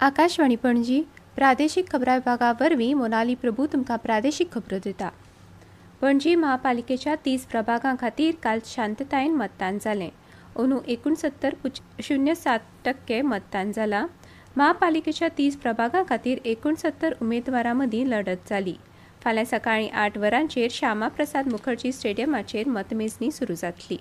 आकाशवाणी पणजी प्रादेशीक खबरां विभागा वरवीं मोनाली प्रभू तुमकां प्रादेशीक खबरो दिता। पणजी महापालिकेच्या 30 प्रभागां खातीर काल शांततायेन मतदान जालें। अंदू 69.07% मतदान जालां। महापालिकेच्या 30 प्रभागां खातीर 69 उमेदवारां मदीं लढत जाली। फाल्यां सकाळीं 8 वरांचेर श्यामा प्रसाद मुखर्जी स्टेडियमाचेर मतमेजणी सुरू जातली।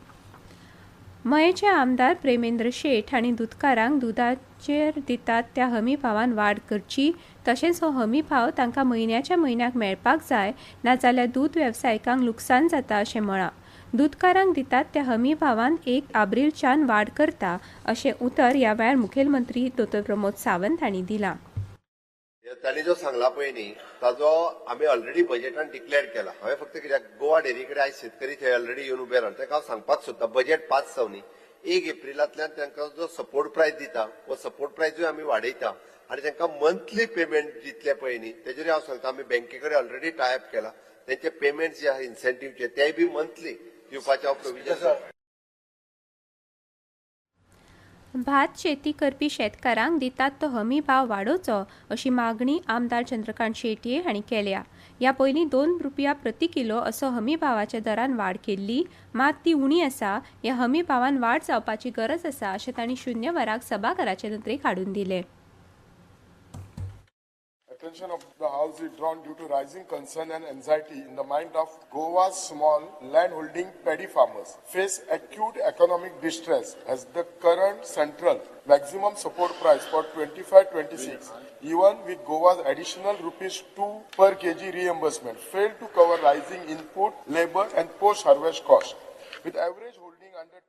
मयेचे आमदार प्रेमेंद्र शेठ हांणी दुधकारांक दुधाचेर दितात त्या हमी भावान वाड करची, तशेंच हो हमी भाव तांकां म्हयन्याच्या म्हयन्याक मेळपाक जाय, नाजाल्यार दूध वेवसायिकांक लुकसाण जाता अशें म्हळां। दुधकारांक दितात त्या हमी भावान 1 एप्रिलच्यान वाड करता अशें उतर ह्या वेळार मुखेलमंत्री डॉ. प्रमोद सावंत हांणी दिलां। तांणी जो सांगला पळय न्ही ताजो आमी ऑलरेडी बजेटान डिक्लेअर केला। हांवें फक्त कित्याक गोवा डेरी कडेन आयज शेतकरी थंय ऑलरेडी येवन उबे रावन ताका हांव सांगपाक सोदतां, बजेट पास जावनी 1 एप्रिलांतल्यान तांकां जो सपोर्ट प्रायस दिता वो सपोर्ट प्रायसूय आमी वाडयता आनी तांकां मंथली पेमेंट दितले पळय न्ही तेजेर हांव सांगता आमी बँके कडेन ऑलरेडी टायअप केला। तेंचे पेमेंट जे आहा इन्सेंटिव्हचे तेय बी मंथली दिवपाचें हांव प्रोविजन करता। भात शेती करपी शेतकारांक दितात तो हमी भाव वाडोवचो अशी मागणी आमदार चंद्रकांत शेटये हांणी केल्या। ह्या पयलीं 2 रुपया प्रति किलो असो हमी भावाच्या दरान वाड केल्ली, मात ती उणी आसा। ह्या हमी भावान वाड जावपाची गरज आसा अशें तांणी 0 वराक सभाघराचे नदरेक हाडून दिलें। Attention of the House is drawn due to rising concern and anxiety in the mind of Goa's small landholding paddy farmers face acute economic distress as the current central maximum support price for 25-26, even with Goa's additional ₹2 per kg reimbursement, failed to cover rising input, labor and post-harvest cost. With average holding under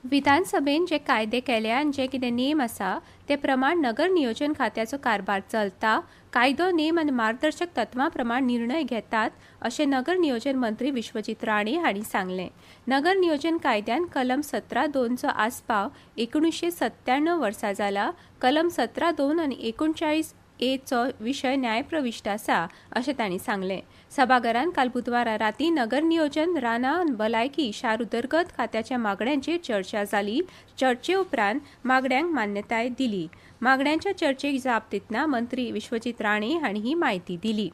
विधानसभेन जे कायदे केल्या आनी जे कितें name आसा ते प्रमाण नगर नियोजन खात्याचो कारभार चलता। कायदो नेम आनी मार्गदर्शक तत्वां प्रमाण निर्णय घेतात अशें नगर नियोजन मंत्री विश्वजीत राणे हांणी सांगलें। नगर नियोजन कायद्यान कलम 17(2) चो आस्पाव 1997 वर्सा जाला। कलम 17(2) आनी 39(a) चो विशय न्यायप्रविश्ट आसा अशें तांणी सांगलें। सभाघरान काल बुधवारा रातीं नगर नियोजन, रानां, भलायकी, शार उदरगत खात्याच्या मागण्यांचेर चर्चा जाली। चर्चे उपरांत मागण्यांक मान्यताय दिली। मागण्यांच्या चर्चेक जाप दितना मंत्री विश्वजीत राणे हांणी ही म्हायती दिली।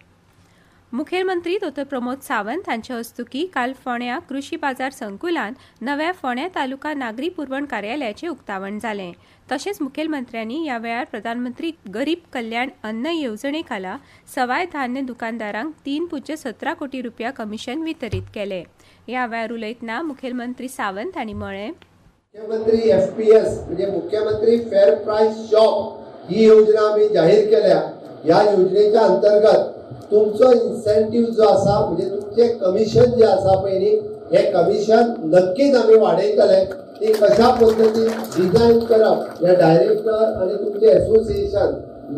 मुखेलमंत्री डॉ. प्रमोद सावंत हांचे हस्तुकीं काल फोंड्यां कृशी बाजार संकुलांत नव्या फोंड्यां तालुका नागरी पुरवण कार्यालयाचें उक्तावण जालें। तशेंच मुखेलमंत्र्यांनी ह्या वेळार प्रधानमंत्री गरीब कल्याण अन्न येवजणे खाला सवाय धान्य दुकानदारांक 3.17 कोटी रुपया कमिशन वितरीत केलें। ह्या वेळार उलयतना मुखेलमंत्री सावंत हांणी म्हळें, मुख्यमंत्री FPS म्हणजे मुख्यमंत्री फेअर प्राइस शॉप ही योजना आम्ही जाहीर केल्या। या योजनेच्या अंतर्गत तुमचो इन्सेंटिव्ह जो आसा म्हणजे तुमचे कमिशन जे आसा पळय हे कमिशन नक्कीच आम्ही वाडयतले। ती कशा पद्धतीन डिझाइन करप या डायरेक्टर आणि तुमचे असोसिएशन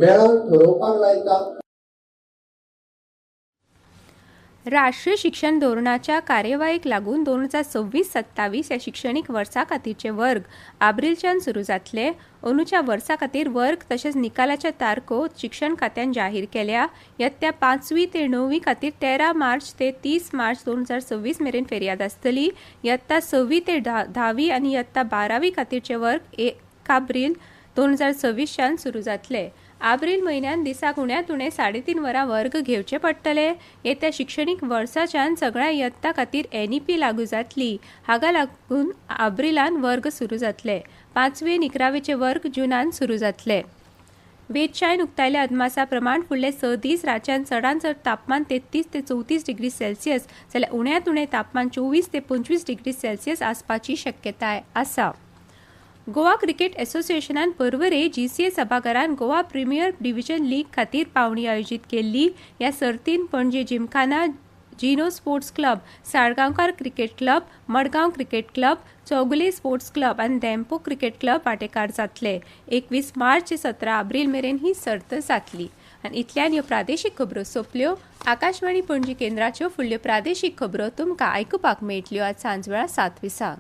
मेळून ठरवपाक लायता। राष्ट्रीय शिक्षण धोरणाच्या कार्यवाहीक लागून 2026-27 ह्या शिक्षणीक वर्सा खातीरचे वर्ग एप्रिलच्यान सुरू जातले। अंदूच्या वर्सा खातीर वर्ग तशेंच निकालाच्या तारखो शिक्षण खात्यान जाहीर केल्या। इयत्ता 5वी ते 9वी खातीर 13 मार्च ते 30 मार्च 2026 मेरेन फेरयाद आसतली। इयत्ता 6वी ते 10वी आनी इयत्ता 12वी खातीरचे वर्ग 1 एप्रिल 2026च्यान सुरू जातले। एप्रिल म्हयन्यान दिसाक उण्यात उणे 3.5 वरां वर्ग घेवचे पडटले। येत्या शिक्षणीक वर्साच्यान सगळ्या इयत्ता खातीर NEP लागू जातली। हाका लागून एप्रिलान वर्ग सुरू जातले। 5वी आनी 11वेचे वर्ग जूनान सुरू जातले। वेधशाळेन उक्तायल्या अदमासा प्रमाण फुडले 6 दीस राज्यात चडांत चड तापमान 33 ते 34 डिग्री सेल्सियस जाल्यार उण्यात उणें तापमान 24 ते 25 डिग्री सेल्सियस आसपाची शक्यताय आसा। गोवा क्रिकेट असोसिएशनान परवरे GCA सभाघरान गोवा प्रिमियर डिव्हिजन लीग खातीर पावणी आयोजीत केल्ली। ह्या सर्तीन Panjim gymkhana, Geno sports club, Salgaocar cricket club, Margao cricket club, Chowgule sports club आनी डेम्पो क्रिकेट क्लब वांटेकार जातले। 21 मार्च ते 17 एप्रिल मेरेन ही सर्त जातली। आनी इतल्यान ह्यो प्रादेशीक खबरो सोंपल्यो। आकाशवाणी पणजी केंद्राच्यो फुडल्यो प्रादेशीक खबरो तुमकां आयकुपाक मेळटल्यो आज सांजवेळा 7 विसांक।